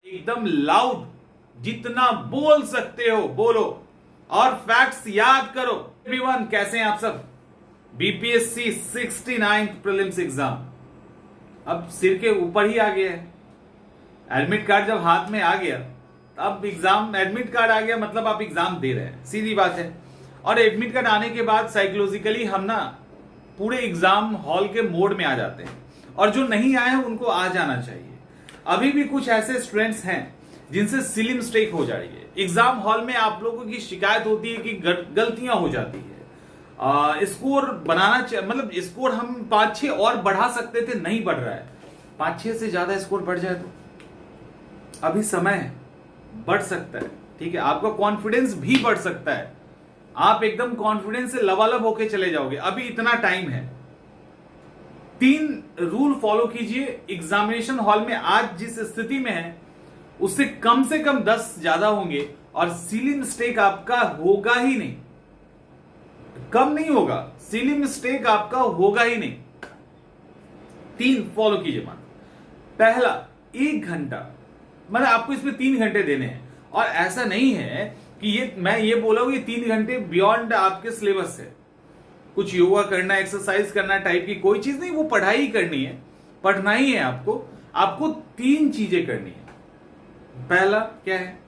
एकदम लाउड जितना बोल सकते हो बोलो और फैक्ट्स याद करो। एवरीवन, कैसे हैं आप सब? बीपीएससी 69th प्रीलिम्स एग्जाम अब सिर के ऊपर ही आ गया है। एडमिट कार्ड जब हाथ में आ गया, अब एग्जाम, एडमिट कार्ड आ गया मतलब आप एग्जाम दे रहे हैं, सीधी बात है। और एडमिट कार्ड आने के बाद साइकोलॉजिकली हम ना पूरे एग्जाम हॉल के मोड में आ जाते हैं, और जो नहीं आए हैं उनको आ जाना चाहिए। अभी भी कुछ ऐसे स्टूडेंट्स हैं जिनसे सिली मिस्टेक हो जा रही है। एग्जाम हॉल में आप लोगों की शिकायत होती है कि गलतियां हो जाती है। स्कोर बनाना मतलब स्कोर हम 5-6 और बढ़ा सकते थे, नहीं बढ़ रहा है। 5-6 से ज्यादा स्कोर बढ़ जाए तो अभी समय है, बढ़ सकता है। ठीक है, आपका कॉन्फिडेंस भी बढ़ सकता है, आप एकदम कॉन्फिडेंस से लबालब होके चले जाओगे। अभी इतना टाइम है। 3 रूल फॉलो कीजिए। एग्जामिनेशन हॉल में आज जिस स्थिति में है उससे कम से कम 10 ज्यादा होंगे, और सिली मिस्टेक आपका होगा ही नहीं, कम नहीं होगा, सिली मिस्टेक आपका होगा ही नहीं। 3 फॉलो कीजिए। मान पहला, 1 घंटा, मतलब आपको इसमें 3 घंटे देने हैं। और ऐसा नहीं है कि मैं ये बोला हूं कि 3 घंटे बियॉन्ड आपके सिलेबस है, कुछ योगा करना, एक्सरसाइज करना टाइप की कोई चीज नहीं, वो पढ़ाई ही करनी है, पढ़ना ही है आपको 3 चीजें करनी है। पहला क्या है?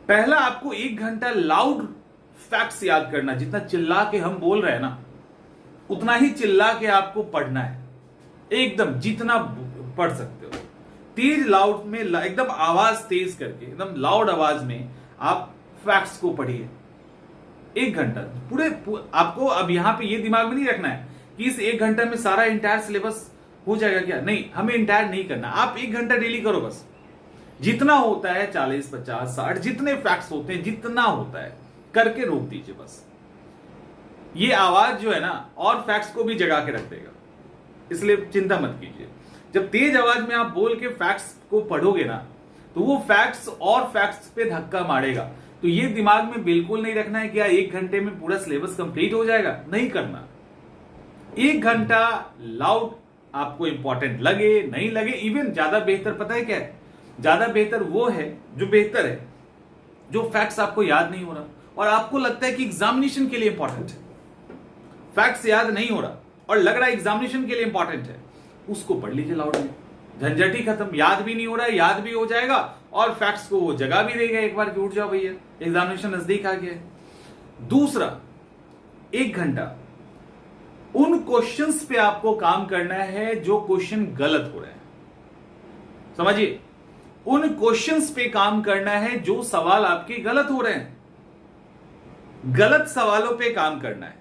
पहला, आपको 1 घंटा लाउड फैक्ट्स याद करना। जितना चिल्ला के हम बोल रहे हैं ना, उतना ही चिल्ला के आपको पढ़ना है, एकदम जितना पढ़ सकते हो। तेज लाउड में, एकदम आवाज तेज करके, एकदम लाउड आवाज में आप फैक्ट्स को पढ़िए 1 घंटा पूरे। आपको अब यहां पे ये दिमाग में नहीं रखना है कि इस 1 घंटा में सारा इंटायर सिलेबस हो जाएगा क्या, नहीं, हमें इंटायर नहीं करना। आप 1 घंटा डेली करो, बस जितना होता है 40, 50, 60 जितने फैक्ट्स होते हैं, जितना होता है करके रोक दीजिए बस। ये आवाज जो है ना और फैक्ट्स को भी जगा के रख देगा, इसलिए चिंता मत कीजिए। जब तेज आवाज में आप बोल के फैक्ट्स को पढ़ोगे ना, तो वो फैक्ट्स और फैक्ट्स पे धक्का मारेगा। तो ये दिमाग में बिल्कुल नहीं रखना है कि 1 घंटे में पूरा सिलेबस कंप्लीट हो जाएगा, नहीं करना। 1 घंटा लाउड आपको इंपॉर्टेंट लगे नहीं लगे, इवन ज्यादा बेहतर पता है क्या है? ज्यादा बेहतर वो है जो बेहतर है, जो फैक्ट्स आपको याद नहीं हो रहा और आपको लगता है कि एग्जामिनेशन के लिए इंपॉर्टेंट है। फैक्ट्स याद नहीं हो रहा और लग रहा है एग्जामिनेशन के लिए इंपॉर्टेंट है, उसको पढ़ लीजिए लाउड में। झंझट ही खत्म, याद भी नहीं हो रहा है, याद भी हो जाएगा और फैक्ट्स को वो जगह भी देगा एक बार कि उठ जाओ भैया, एग्जामिनेशन नजदीक आ गया है। दूसरा, 1 घंटा उन क्वेश्चंस पे आपको काम करना है जो क्वेश्चन गलत हो रहे हैं। समझिए, उन क्वेश्चंस पे काम करना है जो सवाल आपके गलत हो रहे हैं। गलत सवालों पे काम करना है।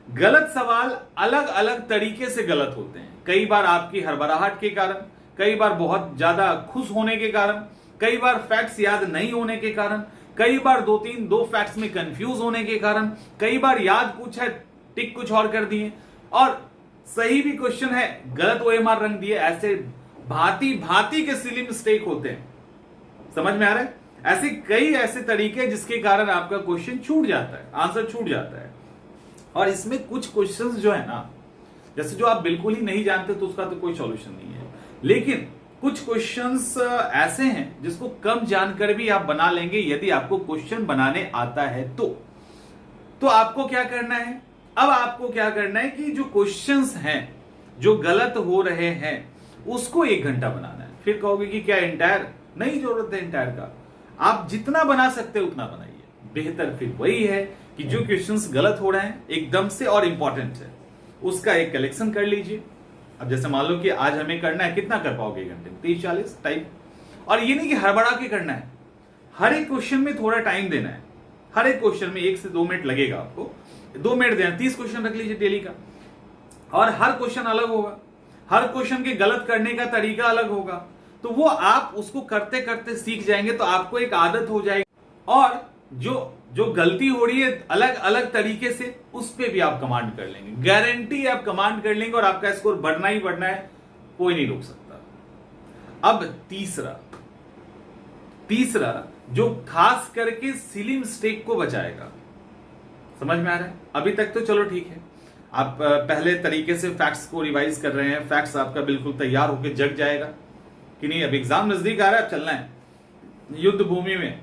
गलत सवाल अलग अलग तरीके से गलत होते हैं। कई बार आपकी हड़बड़ाहट के कारण, कई बार बहुत ज्यादा खुश होने के कारण, कई बार फैक्ट्स याद नहीं होने के कारण, कई बार 2 फैक्ट्स में कंफ्यूज होने के कारण, कई बार याद कुछ है टिक कुछ और कर दिए, और सही भी क्वेश्चन है गलत ओएमआर रंग दिए। ऐसे भांति भांति के सिली मिस्टेक होते हैं। समझ में आ रहा है? ऐसे कई ऐसे तरीके जिसके कारण आपका क्वेश्चन छूट जाता है, आंसर छूट जाता है। और इसमें कुछ क्वेश्चंस जो है ना, जैसे जो आप बिल्कुल ही नहीं जानते तो उसका तो कोई सॉल्यूशन नहीं है, लेकिन कुछ क्वेश्चंस ऐसे हैं जिसको कम जानकर भी आप बना लेंगे यदि आपको क्वेश्चन बनाने आता है तो आपको क्या करना है? अब आपको क्या करना है कि जो क्वेश्चंस हैं जो गलत हो रहे हैं उसको 1 घंटा बनाना है। फिर कहोगे कि क्या इंटायर? नहीं जरूरत है इंटायर का, आप जितना बना सकते हैं उतना बनाइए। बेहतर फिर वही है कि जो क्वेश्चंस गलत हो रहे हैं एकदम से और इंपॉर्टेंट है, उसका एक कलेक्शन कर लीजिए। अब जैसे मान लो कि आज हमें करना है, कितना कर पाओगे 1 घंटे में? 30-40 टाइप। और ये नहीं कि हड़बड़ा के करना है, हर एक क्वेश्चन में थोड़ा टाइम देना है। हर एक क्वेश्चन में 1 से 2 मिनट लगेगा आपको, 2 मिनट देना। 30 क्वेश्चन रख लीजिए डेली का, और हर क्वेश्चन अलग होगा, हर क्वेश्चन के गलत करने का तरीका अलग होगा। तो वो आप उसको करते करते सीख जाएंगे, तो आपको एक आदत हो जाएगी। और जो गलती हो रही है अलग अलग तरीके से, उस पर भी आप कमांड कर लेंगे। गारंटी आप कमांड कर लेंगे और आपका स्कोर बढ़ना ही बढ़ना है, कोई नहीं रोक सकता। अब तीसरा जो खास करके सिली मिस्टेक को बचाएगा, समझ में आ रहा है? अभी तक तो चलो ठीक है, आप पहले तरीके से फैक्ट्स को रिवाइज कर रहे हैं, फैक्ट्स आपका बिल्कुल तैयार होकर जग जाएगा कि नहीं, अब एग्जाम नजदीक आ रहा है, अब चलना है। युद्ध भूमि में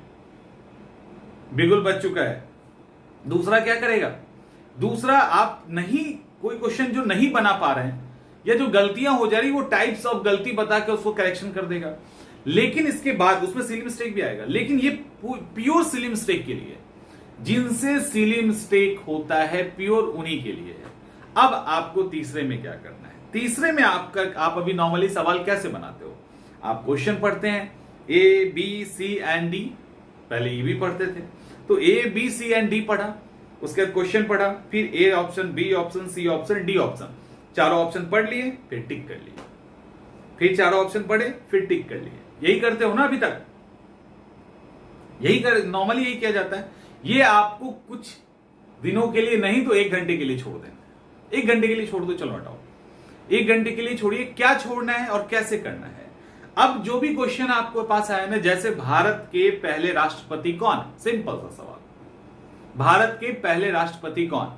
बिगुल बच चुका है। दूसरा क्या करेगा, दूसरा आप नहीं कोई क्वेश्चन जो नहीं बना पा रहे हैं या जो गलतियां हो जा रही वो टाइप्स ऑफ गलती बता के उसको करेक्शन कर देगा। लेकिन इसके बाद उसमें सिली मिस्टेक भी आएगा, लेकिन ये प्योर सिली मिस्टेक के लिए, जिनसे सिली मिस्टेक होता है प्योर उन्हीं के लिए है। अब आपको तीसरे में क्या करना है, तीसरे में आप अभी नॉर्मली सवाल कैसे बनाते हो, आप क्वेश्चन पढ़ते हैं A B C and D, पहले ये भी पढ़ते थे तो A B C and D पढ़ा, उसके बाद क्वेश्चन पढ़ा, फिर A option B option C option D option, चारों ऑप्शन पढ़ लिए फिर टिक कर लिए, फिर चारों ऑप्शन पढ़े फिर टिक कर लिए। यही करते हो ना अभी तक, यही कर नॉर्मली यही किया जाता है। ये आपको कुछ दिनों के लिए नहीं तो 1 घंटे के लिए छोड़ देना है। 1 घंटे के लिए छोड़ दो, चलो हटाओ, 1 घंटे के लिए छोड़िए। क्या छोड़ना है और कैसे करना है। अब जो भी क्वेश्चन आपके पास आया ना, जैसे भारत के पहले राष्ट्रपति कौन, सिंपल सा सवाल, भारत के पहले राष्ट्रपति कौन,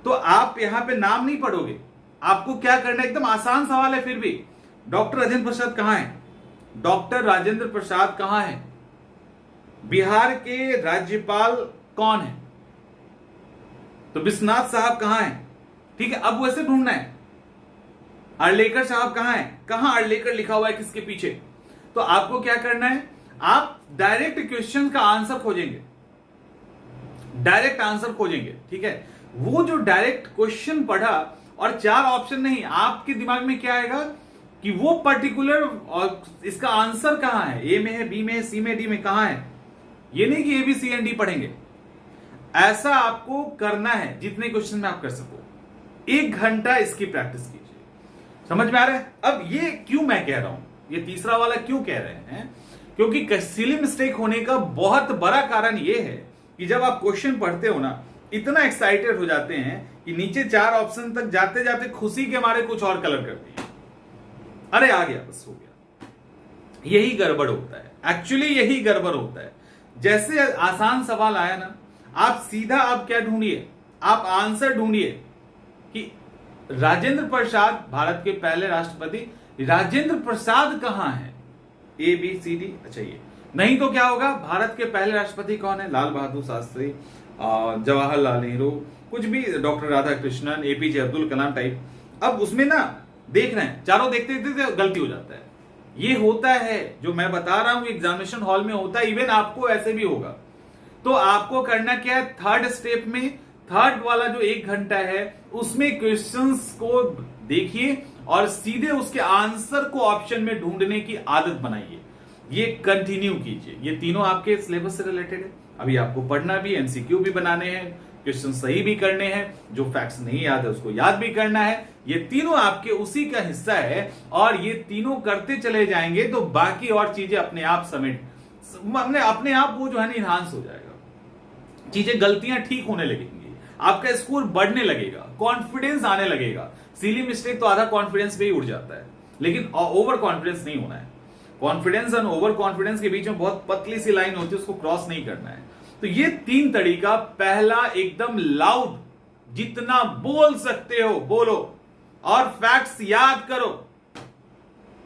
तो आप यहां पे नाम नहीं पढ़ोगे, आपको क्या करना है, एकदम आसान सवाल है फिर भी, डॉक्टर राजेंद्र प्रसाद कहां है, डॉक्टर राजेंद्र प्रसाद कहां है, बिहार के राज्यपाल कौन है, तो विश्वनाथ साहब कहां है, ठीक है। अब वैसे ढूंढना है अर्लेकर साहब कहां है, कहां अर्लेकर लिखा हुआ है किसके पीछे, तो आपको क्या करना है, आप डायरेक्ट क्वेश्चन का आंसर खोजेंगे, डायरेक्ट आंसर खोजेंगे, ठीक है। वो जो डायरेक्ट क्वेश्चन पढ़ा और 4 ऑप्शन नहीं, आपके दिमाग में क्या आएगा कि वो पर्टिकुलर और इसका आंसर कहां है, ए में है, बी में है, सी में, डी में, कहां है। ये नहीं कि A B C and D पढ़ेंगे, ऐसा आपको करना है जितने क्वेश्चन में आप कर सको। 1 घंटा इसकी प्रैक्टिस कीजिए, समझ में आ रहा है। अब ये क्यों मैं कह रहा हूं, ये तीसरा वाला क्यों कह रहे हैं, क्योंकि सिली मिस्टेक होने का बहुत बड़ा कारण ये है कि जब आप क्वेश्चन पढ़ते हो ना, इतना एक्साइटेड हो जाते हैं कि नीचे 4 ऑप्शन तक जाते जाते खुशी के मारे कुछ और कलर कर दिए, अरे आ गया बस हो गया। यही गड़बड़ होता है, एक्चुअली यही गड़बड़ होता है। जैसे आसान सवाल आया ना, आप सीधा आप क्या ढूंढिए, आप आंसर ढूंढिए कि राजेंद्र प्रसाद भारत के पहले राष्ट्रपति राजेंद्र प्रसाद कहां है, ए बी सी डी, अच्छा ये नहीं तो क्या होगा, भारत के पहले राष्ट्रपति कौन है, लाल बहादुर शास्त्री, जवाहरलाल नेहरू, कुछ भी, doctor Radhakrishnan, APJ Abdul Kalam type. अब उसमें ना देख रहे हैं, चारों देखते देखते गलती हो जाता है। ये होता है जो मैं बता रहा हूं, एग्जामिनेशन हॉल में होता है, इवन आपको ऐसे भी होगा। तो आपको करना क्या है, थर्ड स्टेप में, थर्ड वाला जो 1 घंटा है उसमें क्वेश्चंस को देखिए और सीधे उसके आंसर को ऑप्शन में ढूंढने की आदत बनाइए। ये कंटिन्यू कीजिए, ये तीनों आपके सिलेबस से रिलेटेड है। अभी आपको पढ़ना भी, एमसीक्यू भी बनाने हैं, क्वेश्चन सही भी करने हैं, जो फैक्ट्स नहीं याद है उसको याद भी करना है। ये तीनों आपके उसी का हिस्सा है और ये तीनों करते चले जाएंगे तो बाकी और चीजें अपने आप अपने आप वो जो है ना इनहांस हो जाएगा, चीजें गलतियां ठीक होने लगेंगी, आपका स्कोर बढ़ने लगेगा, कॉन्फिडेंस आने लगेगा। सिली मिस्टेक तो आधा कॉन्फिडेंस पे ही उड़ जाता है, लेकिन ओवर कॉन्फिडेंस नहीं होना है। कॉन्फिडेंस और ओवर कॉन्फिडेंस के बीच में बहुत पतली सी लाइन होती है, उसको क्रॉस नहीं करना है। तो ये 3 तरीका, पहला एकदम लाउड, जितना बोल सकते हो बोलो और फैक्ट्स याद करो,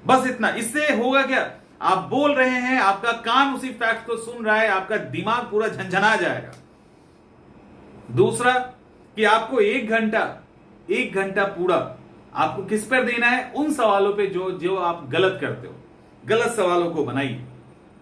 बस इतना। इससे होगा क्या, आप बोल रहे हैं, आपका कान उसी फैक्ट को सुन रहा है, आपका दिमाग पूरा झंझना जाएगा। दूसरा कि आपको 1 घंटा पूरा आपको किस पर देना है, उन सवालों पे जो आप गलत करते हो, गलत सवालों को बनाइए।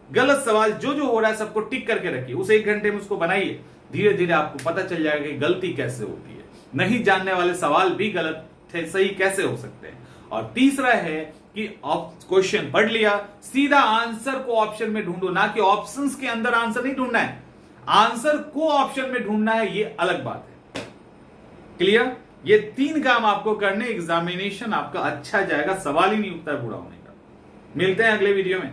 गलत सवाल जो हो रहा है सबको टिक करके रखिए, उस 1 घंटे में उसको बनाइए। धीरे धीरे आपको पता चल जाएगा कि गलती कैसे होती है, नहीं जानने वाले सवाल भी गलत सही कैसे हो सकते हैं। और तीसरा है कि क्वेश्चन पढ़ लिया, सीधा आंसर को ऑप्शन में ढूंढो, ना कि ऑप्शंस के अंदर आंसर नहीं ढूंढना है, आंसर को ऑप्शन में ढूंढना है, ये अलग बात है। क्लियर? ये 3 काम आपको करने, एग्जामिनेशन आपका अच्छा जाएगा, सवाल ही नहीं उठता है बुरा होने का। मिलते हैं अगले वीडियो में।